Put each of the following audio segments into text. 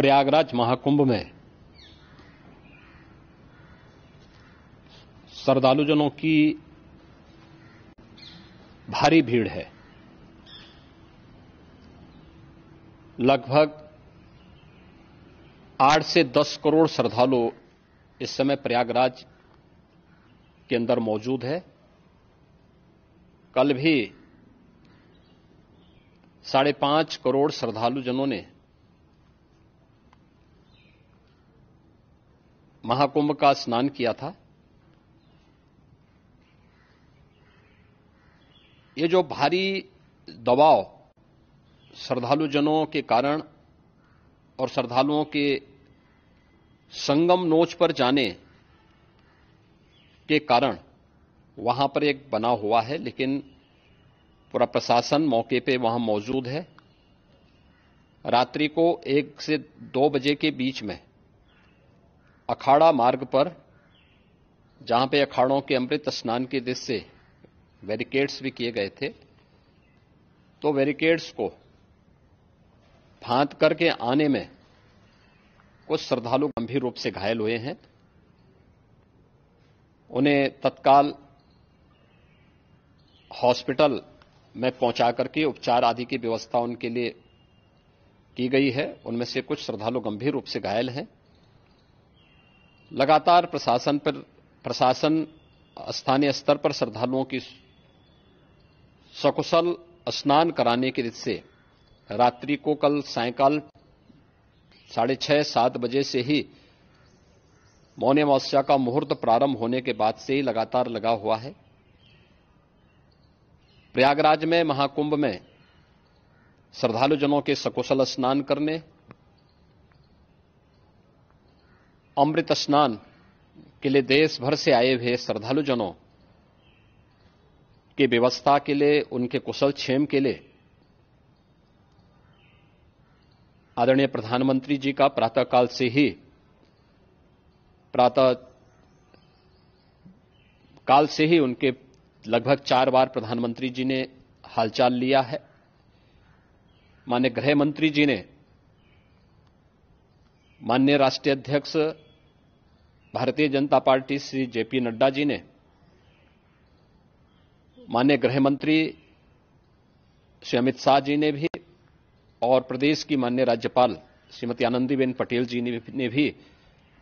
प्रयागराज महाकुंभ में श्रद्धालुजनों की भारी भीड़ है। लगभग 8 से 10 करोड़ श्रद्धालु इस समय प्रयागराज के अंदर मौजूद है। कल भी 5.5 करोड़ श्रद्धालुजनों ने महाकुंभ का स्नान किया था। ये जो भारी दबाव श्रद्धालुजनों के कारण और श्रद्धालुओं के संगम नोच पर जाने के कारण वहां पर एक बना हुआ है, लेकिन पूरा प्रशासन मौके पे वहां मौजूद है। रात्रि को 1 से 2 बजे के बीच में अखाड़ा मार्ग पर, जहां पे अखाड़ों के अमृत स्नान के दृश्य से बैरिकेड्स भी किए गए थे, तो बैरिकेड्स को फांद करके आने में कुछ श्रद्धालु गंभीर रूप से घायल हुए हैं। उन्हें तत्काल हॉस्पिटल में पहुंचा करके उपचार आदि की व्यवस्था उनके लिए की गई है। उनमें से कुछ श्रद्धालु गंभीर रूप से घायल हैं। लगातार प्रशासन स्थानीय स्तर पर श्रद्धालुओं की सकुशल स्नान कराने के दृष्टि से रात्रि को कल सायंकाल 6:30-7 बजे से ही मौनी अमावस्या का मुहूर्त प्रारंभ होने के बाद से ही लगातार लगा हुआ है। प्रयागराज में महाकुंभ में श्रद्धालुजनों के सकुशल स्नान करने, अमृत स्नान के लिए देश भर से आए हुए श्रद्धालुजनों की व्यवस्था के लिए, उनके कुशल क्षेम के लिए आदरणीय प्रधानमंत्री जी का प्रातःकाल से ही उनके लगभग 4 बार प्रधानमंत्री जी ने हालचाल लिया है। माननीय गृह मंत्री जी ने, माननीय राष्ट्रीय अध्यक्ष भारतीय जनता पार्टी श्री जेपी नड्डा जी ने, माननीय गृह मंत्री श्री अमित शाह जी ने भी, और प्रदेश की माननीय राज्यपाल श्रीमती आनंदीबेन पटेल जी ने भी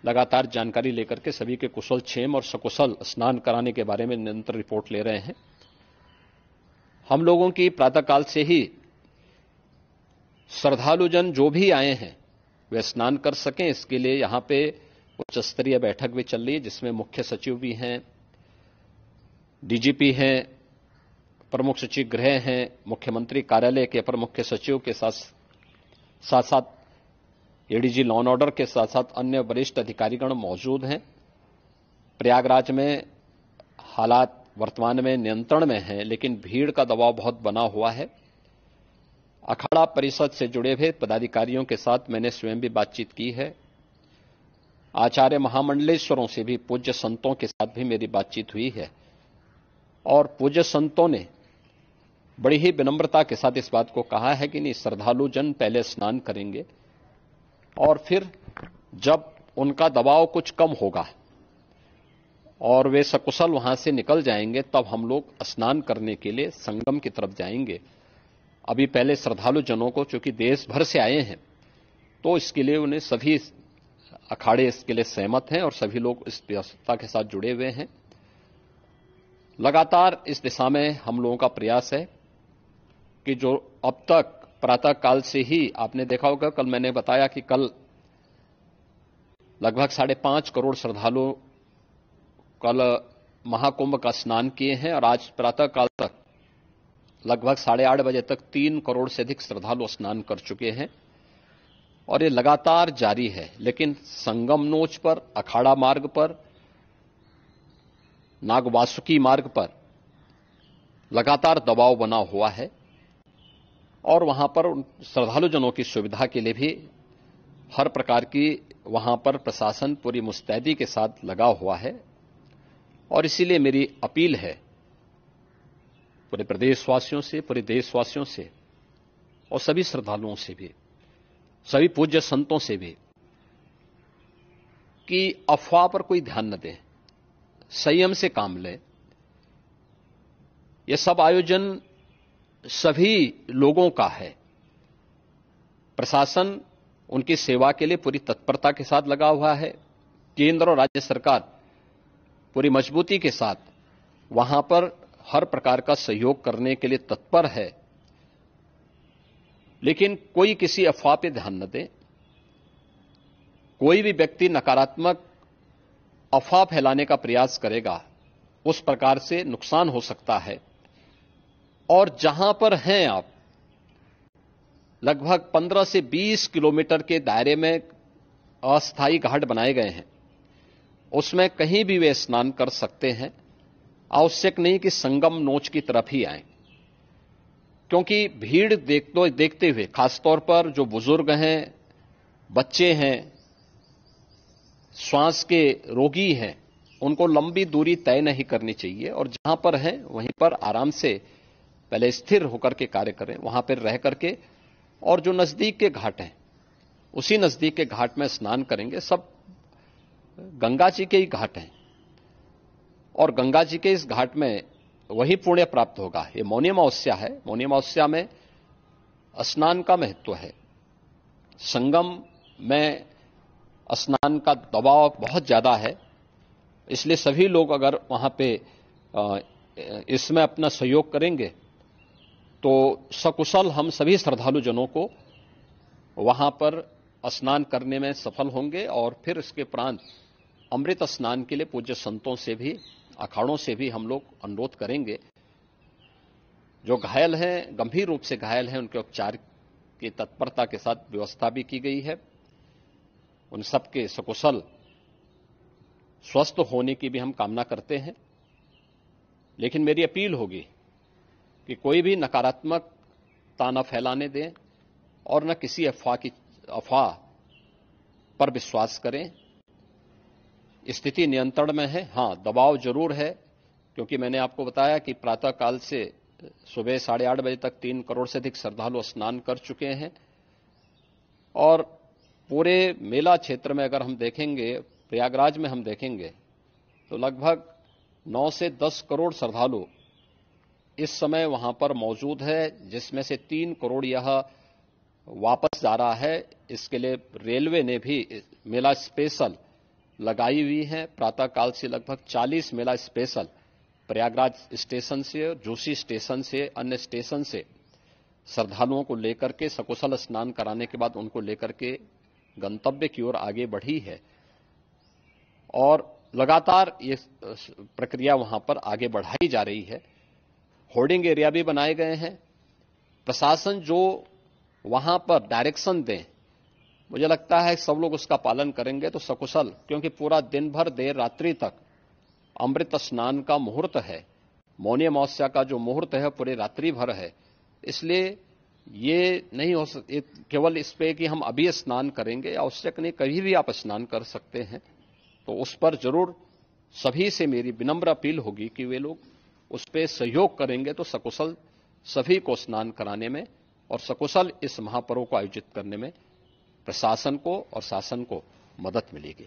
लगातार जानकारी लेकर के सभी के कुशल क्षेम और सकुशल स्नान कराने के बारे में निरंतर रिपोर्ट ले रहे हैं। हम लोगों की प्रातःकाल से ही श्रद्धालुजन जो भी आए हैं वे स्नान कर सकें, इसके लिए यहां पे उच्च स्तरीय बैठक भी चल रही है, जिसमें मुख्य सचिव भी हैं, डीजीपी हैं, प्रमुख सचिव गृह हैं, मुख्यमंत्री कार्यालय के अपर मुख्य सचिव के साथ साथ एडीजी लॉ एंड ऑर्डर के साथ साथ अन्य वरिष्ठ अधिकारीगण मौजूद हैं। प्रयागराज में हालात वर्तमान में नियंत्रण में हैं, लेकिन भीड़ का दबाव बहुत बना हुआ है। अखाड़ा परिषद से जुड़े हुए पदाधिकारियों के साथ मैंने स्वयं भी बातचीत की है। आचार्य महामंडलेश्वरों से भी, पूज्य संतों के साथ भी मेरी बातचीत हुई है, और पूज्य संतों ने बड़ी ही विनम्रता के साथ इस बात को कहा है कि नहीं, श्रद्धालु जन पहले स्नान करेंगे और फिर जब उनका दबाव कुछ कम होगा और वे सकुशल वहां से निकल जाएंगे, तब हम लोग स्नान करने के लिए संगम की तरफ जाएंगे। अभी पहले श्रद्धालु जनों को, चूंकि देश भर से आए हैं, तो इसके लिए उन्हें सभी अखाड़े इसके लिए सहमत हैं और सभी लोग इस व्यवस्था के साथ जुड़े हुए हैं। लगातार इस दिशा में हम लोगों का प्रयास है कि जो अब तक प्रातःकाल से ही आपने देखा होगा, कल मैंने बताया कि कल लगभग 5.5 करोड़ श्रद्धालु कल महाकुंभ का स्नान किए हैं, और आज प्रातःकाल तक लगभग 8:30 बजे तक 3 करोड़ से अधिक श्रद्धालु स्नान कर चुके हैं, और ये लगातार जारी है। लेकिन संगम नोच पर, अखाड़ा मार्ग पर, नागवासुकी मार्ग पर लगातार दबाव बना हुआ है, और वहां पर श्रद्धालुजनों की सुविधा के लिए भी हर प्रकार की वहां पर प्रशासन पूरी मुस्तैदी के साथ लगा हुआ है। और इसीलिए मेरी अपील है पूरे प्रदेशवासियों से, पूरे देशवासियों से और सभी श्रद्धालुओं से भी सभी पूज्य संतों से भी कि अफवाह पर कोई ध्यान न दें, संयम से काम लें। यह सब आयोजन सभी लोगों का है। प्रशासन उनकी सेवा के लिए पूरी तत्परता के साथ लगा हुआ है। केंद्र और राज्य सरकार पूरी मजबूती के साथ वहां पर हर प्रकार का सहयोग करने के लिए तत्पर है। लेकिन कोई किसी अफवाह पर ध्यान न दे। कोई भी व्यक्ति नकारात्मक अफवाह फैलाने का प्रयास करेगा, उस प्रकार से नुकसान हो सकता है। और जहां पर हैं आप, लगभग 15 से 20 किलोमीटर के दायरे में अस्थायी घाट बनाए गए हैं, उसमें कहीं भी वे स्नान कर सकते हैं। आवश्यक नहीं कि संगम नोच की तरफ ही आएं, क्योंकि भीड़ देखते हुए, खासतौर पर जो बुजुर्ग हैं, बच्चे हैं, श्वास के रोगी हैं, उनको लंबी दूरी तय नहीं करनी चाहिए और जहां पर हैं वहीं पर आराम से पहले स्थिर होकर के कार्य करें, वहां पर रह करके। और जो नजदीक के घाट हैं, उसी नजदीक के घाट में स्नान करेंगे। सब गंगा जी के ही घाट हैं और गंगा जी के इस घाट में वही पुण्य प्राप्त होगा। ये मौनी अमावस्या है। मौनी अमावस्या में स्नान का महत्व है। संगम में स्नान का दबाव बहुत ज्यादा है, इसलिए सभी लोग अगर वहां पे इसमें अपना सहयोग करेंगे तो सकुशल हम सभी श्रद्धालु जनों को वहां पर स्नान करने में सफल होंगे। और फिर इसके उपरांत अमृत स्नान के लिए पूज्य संतों से भी, अखाड़ों से भी हम लोग अनुरोध करेंगे। जो घायल हैं, गंभीर रूप से घायल हैं, उनके उपचार की तत्परता के साथ व्यवस्था भी की गई है। उन सबके सकुशल स्वस्थ होने की भी हम कामना करते हैं। लेकिन मेरी अपील होगी कि कोई भी नकारात्मकता न फैलाने दें और न किसी अफवाह पर विश्वास करें। स्थिति नियंत्रण में है। हां, दबाव जरूर है, क्योंकि मैंने आपको बताया कि प्रातःकाल से सुबह 8:30 बजे तक 3 करोड़ से अधिक श्रद्धालु स्नान कर चुके हैं। और पूरे मेला क्षेत्र में अगर हम देखेंगे, प्रयागराज में हम देखेंगे, तो लगभग 9 से 10 करोड़ श्रद्धालु इस समय वहां पर मौजूद है, जिसमें से 3 करोड़ यह वापस जा रहा है। इसके लिए रेलवे ने भी मेला स्पेशल लगाई हुई है। प्रातःकाल से लगभग 40 मेला स्पेशल प्रयागराज स्टेशन से, जोशी स्टेशन से, अन्य स्टेशन से श्रद्धालुओं को लेकर के सकुशल स्नान कराने के बाद उनको लेकर के गंतव्य की ओर आगे बढ़ी है। और लगातार ये प्रक्रिया वहां पर आगे बढ़ाई जा रही है। होर्डिंग एरिया भी बनाए गए हैं। प्रशासन जो वहां पर डायरेक्शन दें, मुझे लगता है सब लोग उसका पालन करेंगे तो सकुशल, क्योंकि पूरा दिन भर देर रात्रि तक अमृत स्नान का मुहूर्त है। मौनी अमावस्या का जो मुहूर्त है पूरे रात्रि भर है। इसलिए ये नहीं हो केवल इस पे कि हम अभी स्नान करेंगे, आवश्यक नहीं, कभी भी आप स्नान कर सकते हैं। तो उस पर जरूर सभी से मेरी विनम्र अपील होगी कि वे लोग उस पर सहयोग करेंगे तो सकुशल सभी को स्नान कराने में और सकुशल इस महापर्व को आयोजित करने में प्रशासन को और शासन को मदद मिलेगी।